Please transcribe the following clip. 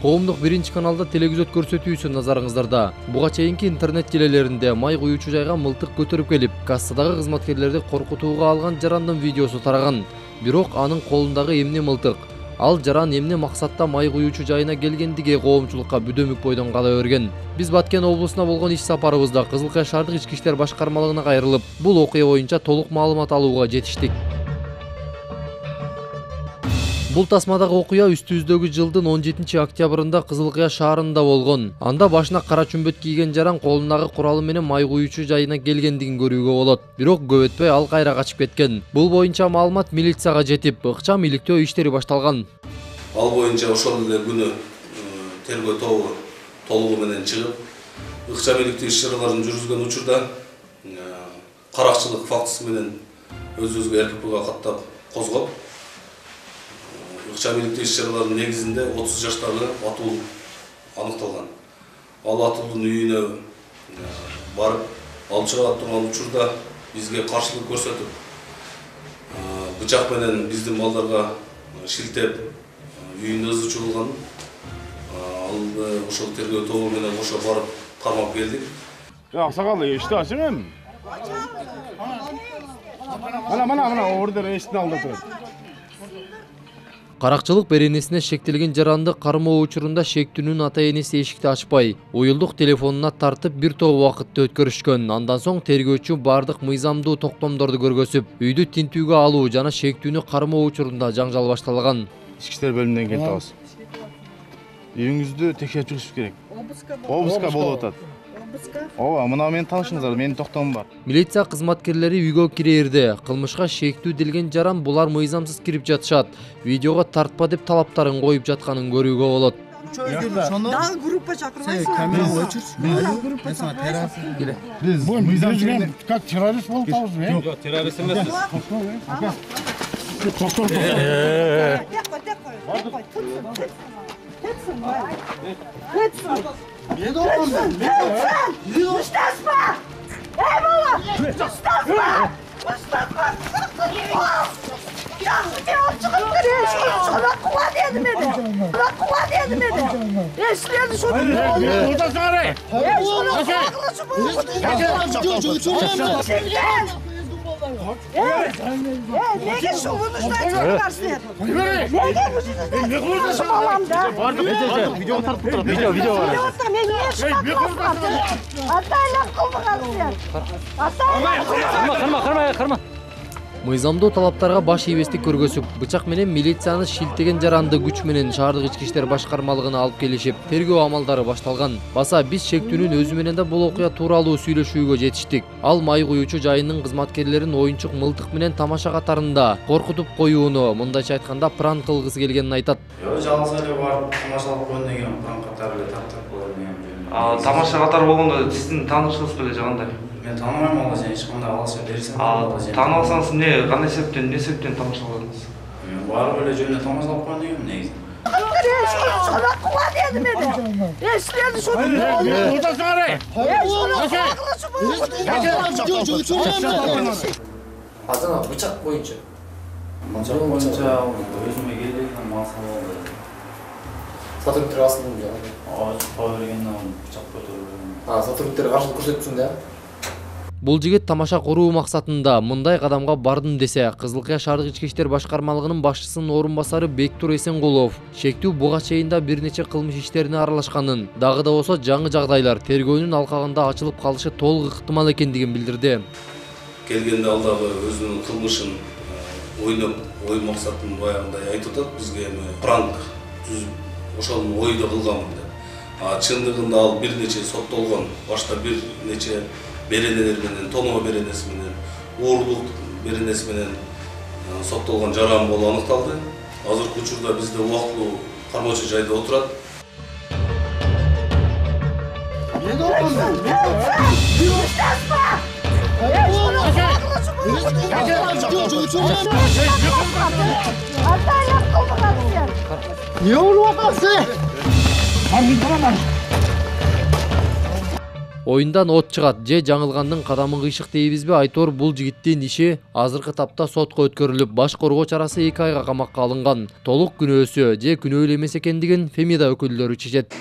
Коомдук биринчи каналда телевизор көрсөтүүсү назарыңыздарда. Буга чейинки интернет желелеринде май куюучу жайга мылтык көтөрүп келип, кассадагы кызматкерлерди коркутууга алган жарандын видеосу тараган. Бирок анын колундагы эмне мылтык? Ал жаран эмне максатта май куюучу жайына келгендиги коомчулукка бүдөмүк бойдон кала берген. Биз Баткен облусуна болгон иш сапарыбызда Кызыл Кая шаардык ички иштер башкармалыгына кайрылып, бул окуя боюнча толук маалымат алууга жетиштик. Бул тасмадагы окуя үстүбүздөгү жылдын 17 октябрында Кызыл Кая шаарында болгон. Анда башына кара чүмбөт кийген жаран колундагы куралы менен май куюучу жайына келгендигин көрүүгө болот. Бирок көп өтпөй ал кайра качып кеткен. Бул боюнча маалымат милицияга жетип, ыкчам иликтөө иштери башталган. Ал боюнча ошол эле күнү тергөө тобу толугу менен чыгып, ыкчам иликтөө иш-чараларын жүргүзгөн учурда каракчылык фактысы менен өзүбүзгө РКПга каттап козгоп, ыкчам иликтөө иш-чараларынын негизинде 30 жаштагы атуу аныкталган. Ал атуунун үйүнө барып, алып чыгып турган учурда бизге каршылык көрсөтүп, бычак менен биздин балдарга шилтеп, үйүндө ызы чуулган. Ал ошол тергөө тобу менен кошо барып кармап келдик. Аксакал эшикти ачыңым. Мына ордер эшиктин алдында турат. Каракчылык беренесине шектелген жаранды кармоо учурунда шектүүнүн ата-энеси эшикти ачпай, уюлдук телефонуна тартып бир топ убакытты өткөрүшкөн. Андан соң тергөөчү бардык мыйзамдуу токтомдорду көргөзүп, үйдү тинтүүгө алуу жана шектүүнү кармоо учурунда жаңжал башталган. Ички иштер бөлүмүнөн келип атабыз. Үйүңүздү текшерип чыгыш керек. Обыска болуп атат. Ооба, мына менин таанышыңыздар, менин токтомум бар. Милиция кызматкерлери үйгө кирерде кылмышка шектүү делген жаран булар мыйзамсыз кирип жатышат. Видеого тартпа деп талаптарын коюп жатканын көрүүгө болот. Дагы группа чакырбайсыңбы? Камераны өчүрчү. Мен сага террас. Биз мыйзам как террорист болуп атабыз, Жок, террорист эмеспиз. Устасма! Эй, бала! Устасма! Устасма! Yaxşı cevap çıkıptır ya. Şuna kula dedi meni. Şuna kula dedi meni. Eşledi şunu. Burada çağırın. Şuna kulaklısı bu. Çekil. Nege şu konuşmayı çıkarsın? Nege bu konuşmayı balamda? Video tartıp durun. Video var. Videoda men niye çıkartmasın? Atayla kıldık alsın. Atayla Kırma. Мыйзамдуу талаптарга баш ийбестик көргөзүп, бычак менен милицияны шилтеген жаранды күч менен шаардык ички иштер башкармалыгына алып келишип, тергөө амалдары башталган. Баса биз шектүүнүн өзү менен да бул окуя тууралуу сүйлөшүүгө жетиштик. Ал май куюучу жайынын кызматкерлерин оюнчук мылтык менен тамаша катарында коркутуп коюуну, мындайча айтканда пранк кылгысы келгенин айтат. Жалгыз эле барып тамашалап койгон деген пранк катары эле тартып койгон деген. Тамаша катары болгондо сиздин таанышыңыз беле жагандай? Мен тааныбайм ал жерде, эч кандай алыс берсем. Таанып алсаңыз кандай себептен тамашаладыңыз? Мен барып эле жөнүндө тамашалап койгон дегем негизи. Şuna kula dedi meni. Eşledi şunu. Burada çağırın. Şuna kulaklısı bu. Азана бычак боюнча. Бычак боюнча өзүмө келген маса болду. Сотрудниктер астында. Ачып бергенден бычак көтөрүлгөн. Сотрудниктер каршылык көрсөтүпсүң да? Бул жигит тамаша коруу максатында мындай кадамга бардым десе, Кызыл Кая шаардык ички иштер башкармалыгынын башчысынын орун басары Бектур Эсенгулов шектүү буга чейин да бир нече кылмыш иштерине аралашканын, дагы да болсо жаңы жагдайлар тергөөнүн алкагында ачылып калышы толук ыктымал экендигин билдирди. Келгенде ал дагы өзүнүн кылмышын ойноп, ой максатын баягындай айтып атат. Бизге эми пранк түзүп, ошол ойду кылганмын деп. Чындыгында ал бир нече соттолгон, башта бир нече беренелер менен, тоноо беренеси менен, уурлук беренеси менен соттолгон жаран болуп аныкталды. Азыркы учурда бизде убактылуу кармоочу жайда отурат. Ne olup atasın? оюндан от чыгат же жаңылгандын кадамын кыйшык дейбизби? Айтор бул жигиттин иши азыркы тапта сотко өткөрүлүп, баш коргоо чарасы 2 айга камакка алынган. Толук күнөөсү же күнөө эле эмес экендигин Фемида өкүлдөрү чечет.